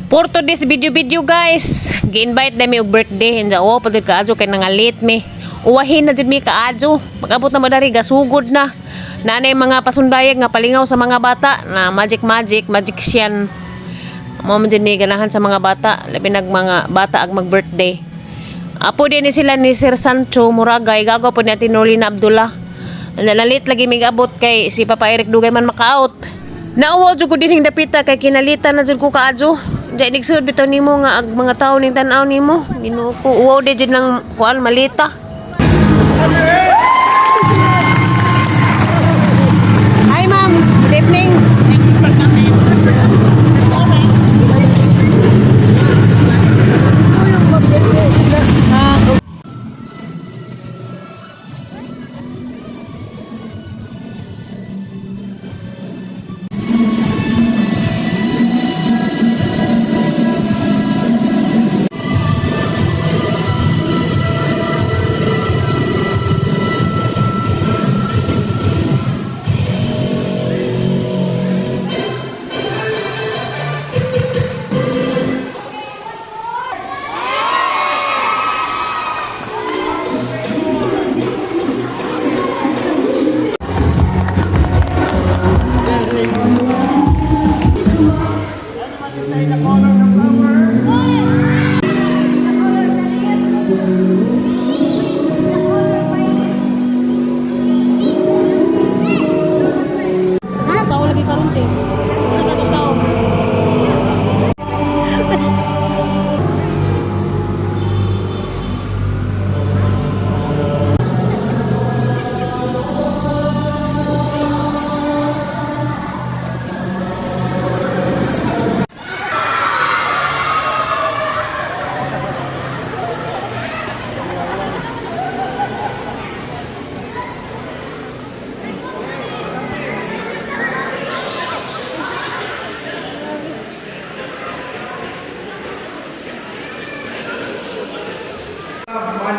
For today's video guys, gi-invite na mi og birthday hinja o pud kaadyo kay nangalit mi. Uwahin na jud mi kaadyo. Pag-abot na mo dari gasugod na. Nanay mga pasundayag nga palingaw sa mga bata na magician. Mo man ni ganahan sa mga bata, labi nag mga bata ag mag-birthday. Apo din ni sila ni Sir Sancho Muragay, gagaw po ni Ate Norlina Abdullah. Nalalit lagi mig abot kay si Papa Eric Dugay man maka-out. Nauwaw jud ko dinhing dapita kay kinalitan na jud ko kaadyo. Diyan nigsud bitaw nimo nga ag mga tawo ning tan-aw nimo. Ginoo ko uwaw di jud nang kuan malita. Hi ma'am, good evening. Thank you for coming.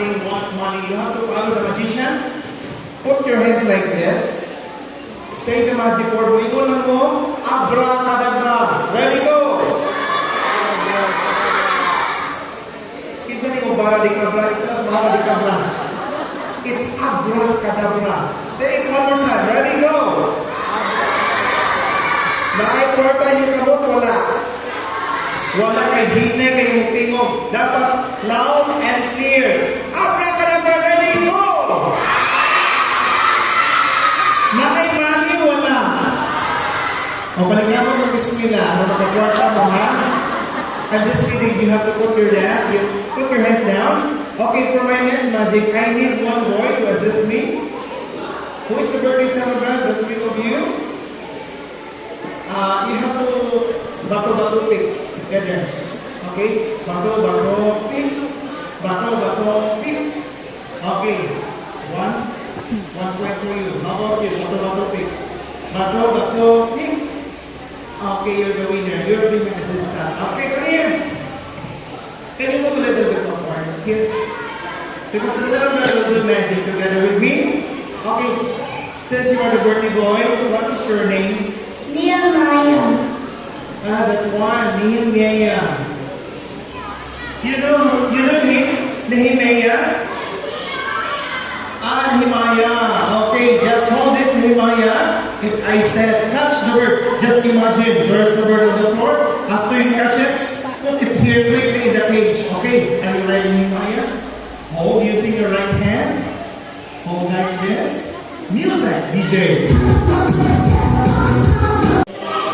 Want money, you have to follow the magician. Put your hands like this. Say the magic word. Iunan mo, abracadabra. Ready, go! Kinsa ni mo baradikabra? It's not baradikabra. It's abracadabra. Say it one more time. Ready, go! Naay kwarta yung kamot, wala. Wala kay hine kay tingog. Dapat loud and clear. Abracadabra, ready, go! Naay mani, wala. O balikan mo ng bismillah. Ano nakakwarta mo, ha? I'm just kidding. You have to put your hands down. Okay, for my next magic, I need one boy to assist me. Who is the birthday celebrant? The three of you. You have to bato pick. Get there. Okay? Bato, pick. Bato, pick. Okay. One point for you. How about you? Bato, pick. Bato, pick. Okay, you're the winner. You're the assistant. Okay, come here. Can you move a little bit apart, kids? Because the celebrant will do magic together with me. Okay. Since you are the birthday boy, what is your name? Nehemiah. That one, Nehemiah. You know him? Nehemiah? Nehemiah. Okay, just hold this, Nehemiah. If I said touch the word, just imagine there's a word on the floor. After you catch it, put it here quickly in the cage. Okay, are you ready, Nehemiah? Hold using your right hand. Hold like this. Music, DJ.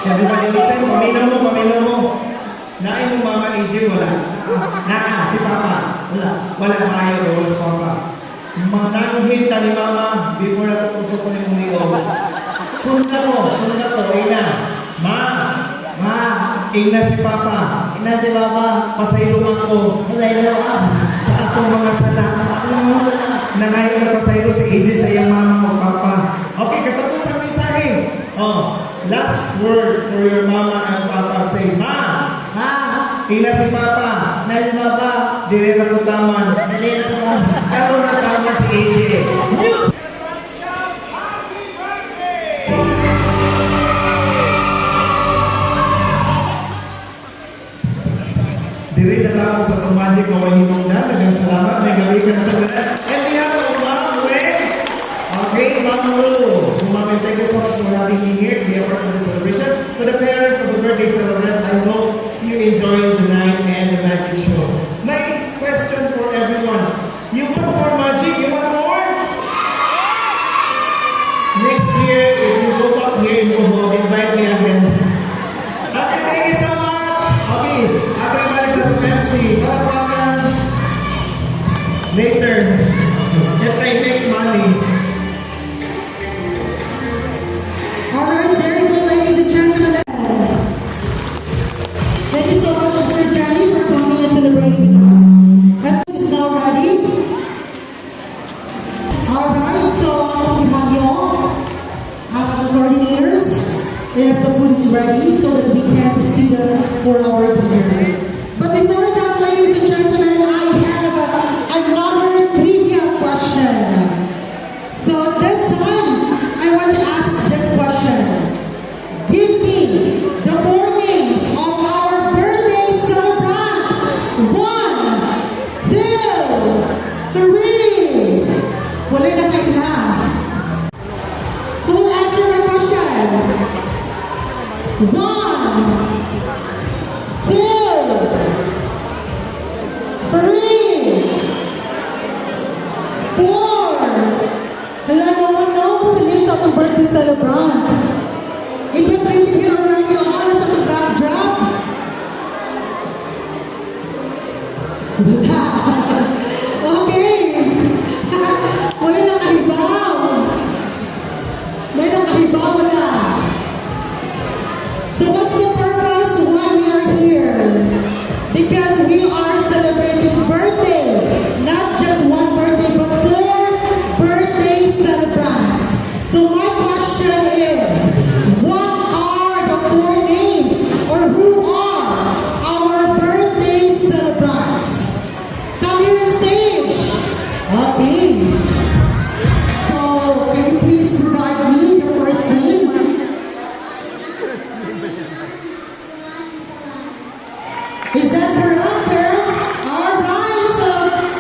Everybody listen, pamilaw mo. Nain mo mama AJ, wala. Si Papa, wala. Wala maayo, wala si Papa. Mananghit na ni Mama, before na tapos ko ni Mumiyo. Sunod to, ina. Ina si Papa. Pasaylo ako. Sa atong mga sala. Nangayon na pasaylo si AJ sa iyang mama o Papa. Okay, katapos ang mensahe. Last word for your mama and papa. Say, Ma! Ina si Papa. Dili na po taman. Ako na taman si AJ. Music! Diri na tao sa itong magic na wahinong na. Nagang salamat. May gabi ka na tagalan. And we have a Ma'am Wen. Okay, Ma'am Ru. Ma'am, thank you so much for having me here to be a part of the celebration. To the parents of the birthday celebrants, I hope you enjoy the night and the magic show. My question for everyone. You want more magic? You want more? Next year, if you go back here in Bohol, invite me again. Okay, thank you so much. Okay, happy Maris at Pepsi. Palapakan. Later, if I make money. Alright, there you go, ladies and gentlemen. Thank you so much, Sir Johnny, for coming and celebrating with us. And is now ready. Alright, so we have you all, the coordinators, if the food is ready, so that we can proceed for our dinner. But before that, ladies and gentlemen, I have another trivia question. So this time, I want to ask this question. Give me the four names of our birthday celebrant. 1, 2, 3. Wala na kaila. Who will answer my question? 1, 2, 3, 4. Hala, no one knows the names of the birthday celebrant. It was written here already on sa the backdrop. Wala. Okay. Wala na kahibaw. May nakahibaw, wala. So what's the purpose why we are here? Because we are celebrating birthday. Not just one birthday, but 4 birthday celebrants. So my question is, what are the 4 names or who are our birthday celebrants? Come here on stage. Okay. So can you please provide me the first name? Is that correct, parents? Alright, so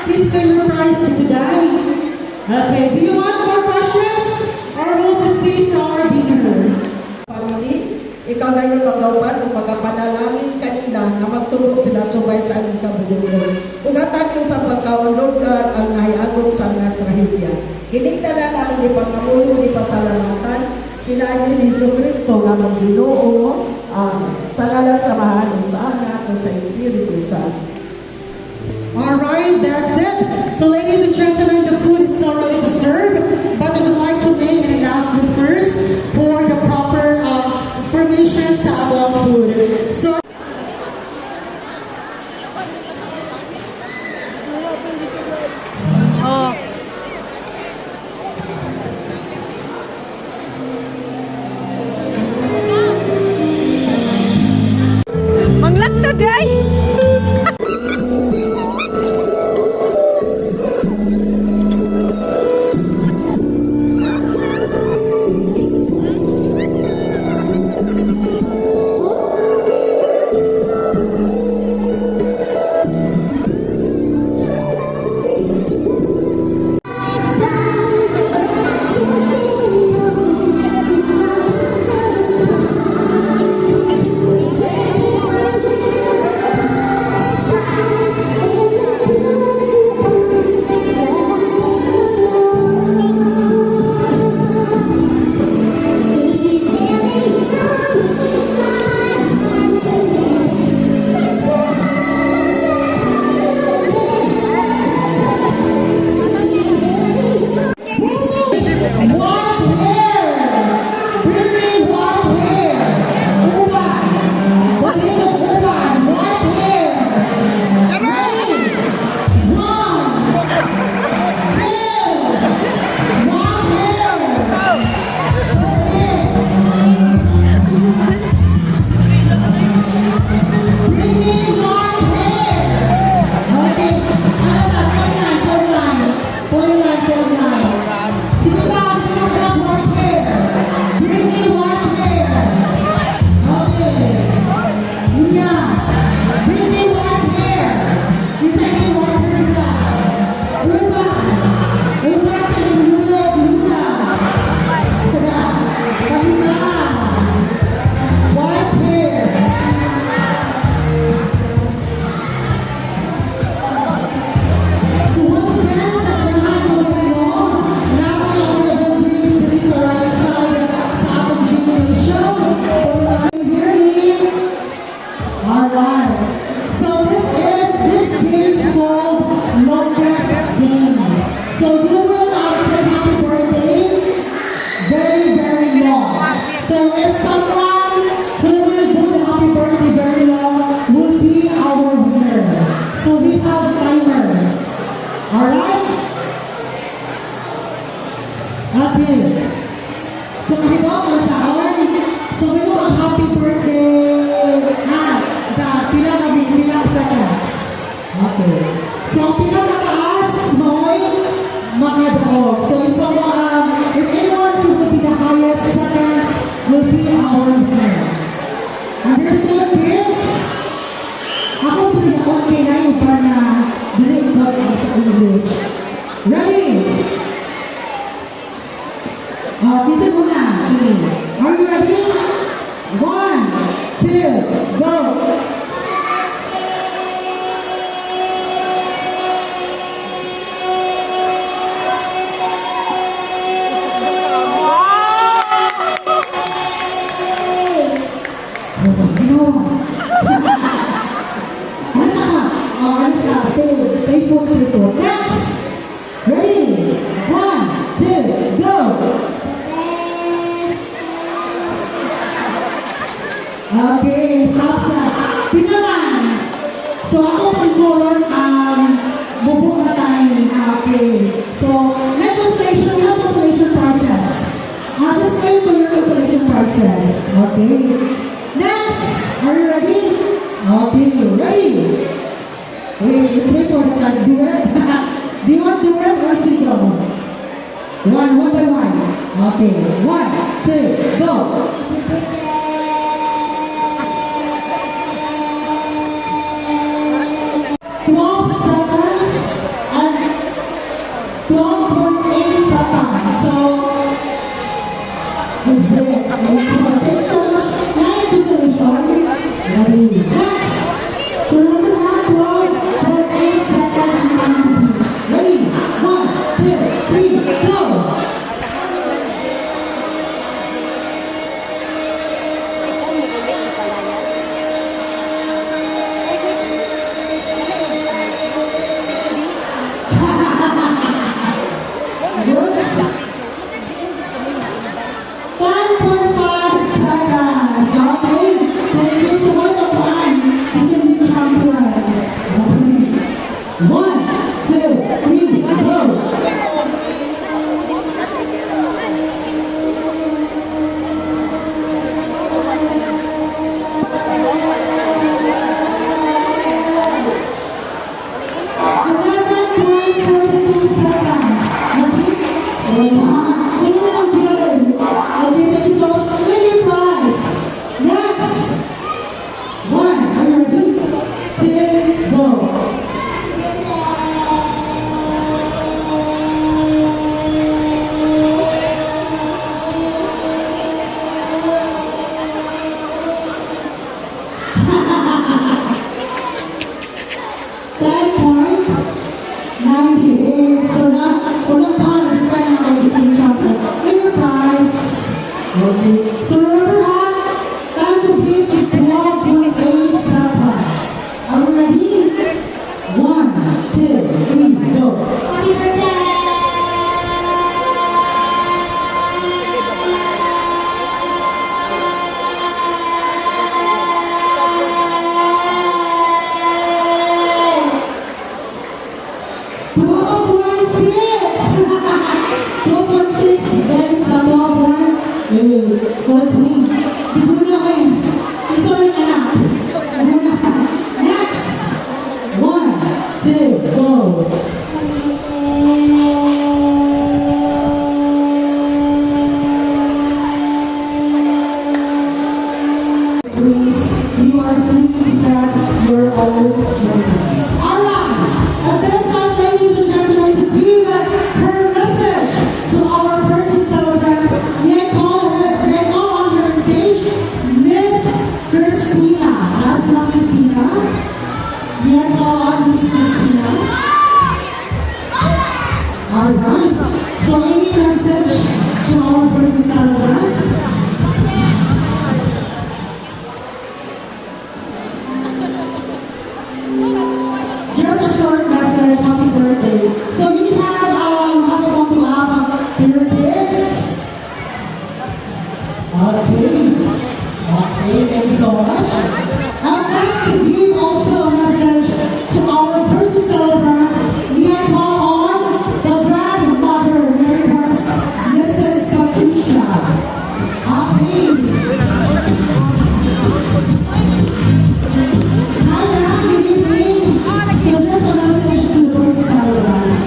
please claim your prize today. Okay, do you want more questions? Or we'll proceed for our dinner? Family, ikaw ngayon magawban o pagkapanalangin kanila na magtulog sila subay sa aming kabulugon. Ugatan yung sa pagkaunod ang nahiagong sa mga trahedya. Hinigtala namin ipangamuyo, ipasalamatan, pinaagin ni Jesu Cristo nga mong Ginoo, sa ngalan sa mahal sa Anak o sa Espiritu Santo. Alright, that's it. So ladies and gentlemen, the food is now ready to serve, but I would like to make an announcement first for the proper information sa about food. So Oh. Manglakto day. Alright. So this game is called Longest Game. So you will say happy birthday very, very long. So if someone who will do the happy birthday very long will be our winner. So we have a timer. Alright? Okay. So kahibawag ang saon. So we will have happy birthday. Sa pila seconds. Okay. So ang pinakamataas mo'y makadaog. So if anyone who will be the highest seconds will be our winner. Understand, kids? Ako sila okay na yung na dili ko sa English. Ready? Listen muna. Are you ready? 1, 2, go! Stay focused. Next! Ready? 1, 2, go! Okay, stop. Pinaman. So ako pagkuron bubo na tayo. Okay. So, next constellation, we have constellation process. I'll just explain to your constellation process. Okay. Next, are you ready? Okay, ready? Wait, let's wait for the time. Do it. Do you want to do it or single? One by one. Okay, 1, 2, go. 12 seconds and 12.8 seconds. So, it's there. Thanks so much. Nice consideration. Ready? Next. So, remember that 12.8 seconds and time. Ready? 1, 2, 3, go. So remember that time to beat is 12.8 seconds. Are we ready? 1, 2, 3, go. Happy birthday! Next, 1, 2, go. Please, you are free to get your own drinks. Alright, at this time, ladies and gentlemen, to give her message to our birthday celebrant, may I call on her stage, Miss Christina. That's not Christina. May I call on Miss Christina? Alright, so any message to our birthday celebrant? just a short message, happy birthday. So you have how to laugh to your kids? Okay, thank you so much. Next to give also a message to our birthday celebrant. We are call on the grandmother, America's Mrs. Patricia. Okay. Hi, good evening. So there's a message to the birthday celebrant.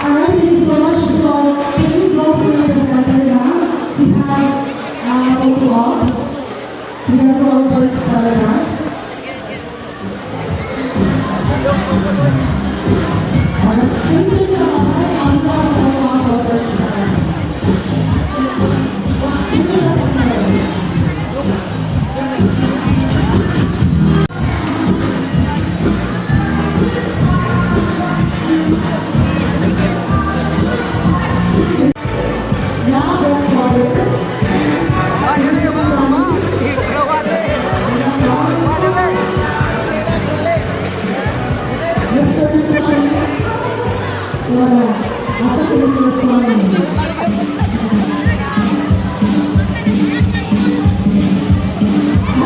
Alright, thank you so much. So, can you go for the center now to have a vlog together for our birthday celebrant? Alright, please take a moment. I'll go for our birthday celebrant. Now, grandfather. Mr. Sonny. Wala. Asa si Mr. Sonny?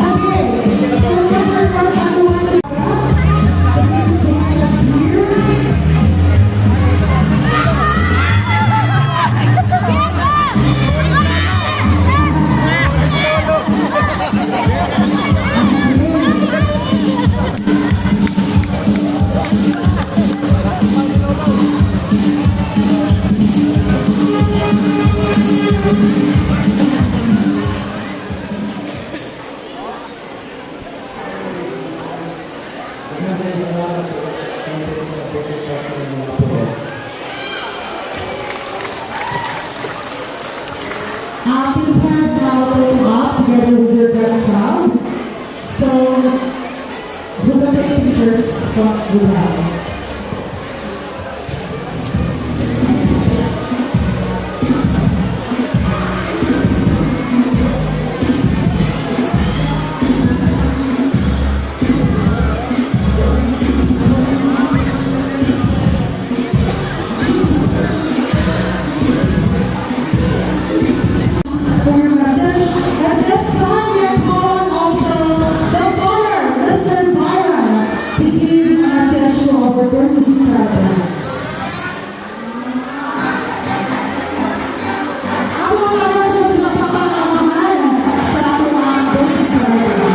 Okay. So, Mr. Sonny, please join us here. Happy Pad now going up together with your grandchild. So, we're going to take pictures from the ground. For your message, at this time we are calling also the father, Mr. Byron, to give a message to our birthday celebrants. Ako ang message na papakamahan sa ating birthday celebrant.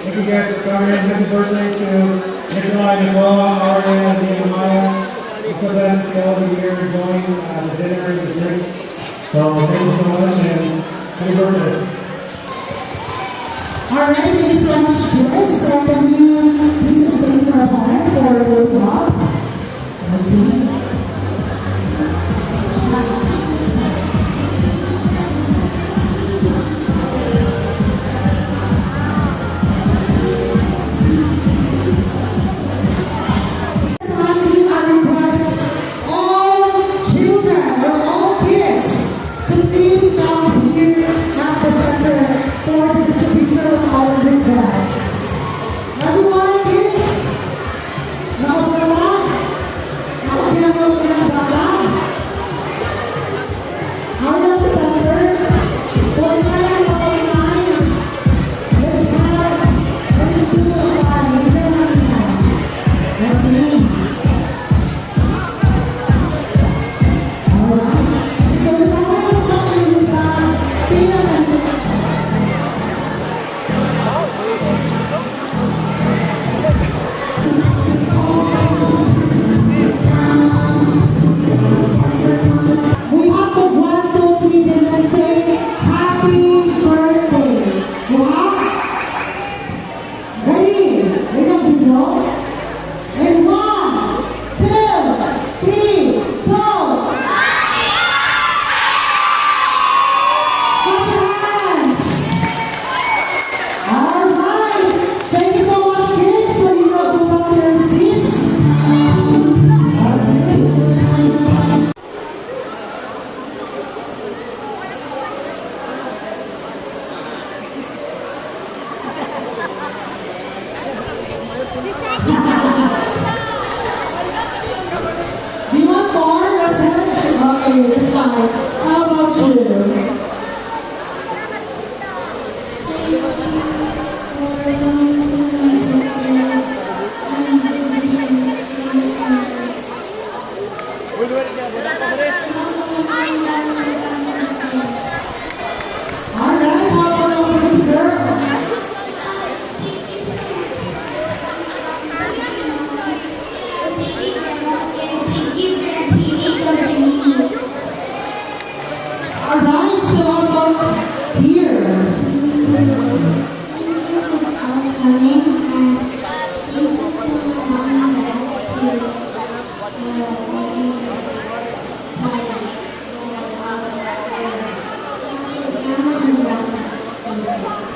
Thank you guys for coming. Happy birthday to Nikolai, Nicole, Ariana, and Nehemiah. I'm so glad to see all of you here enjoying the dinner and the drinks. So thank you so much and happy birthday. Alright, thank you so much, guys. So can you please stay for a moment for the vlog? Okay. So, right. How about you? All right, how about our pretty girl? All right, so how about here? Thank you.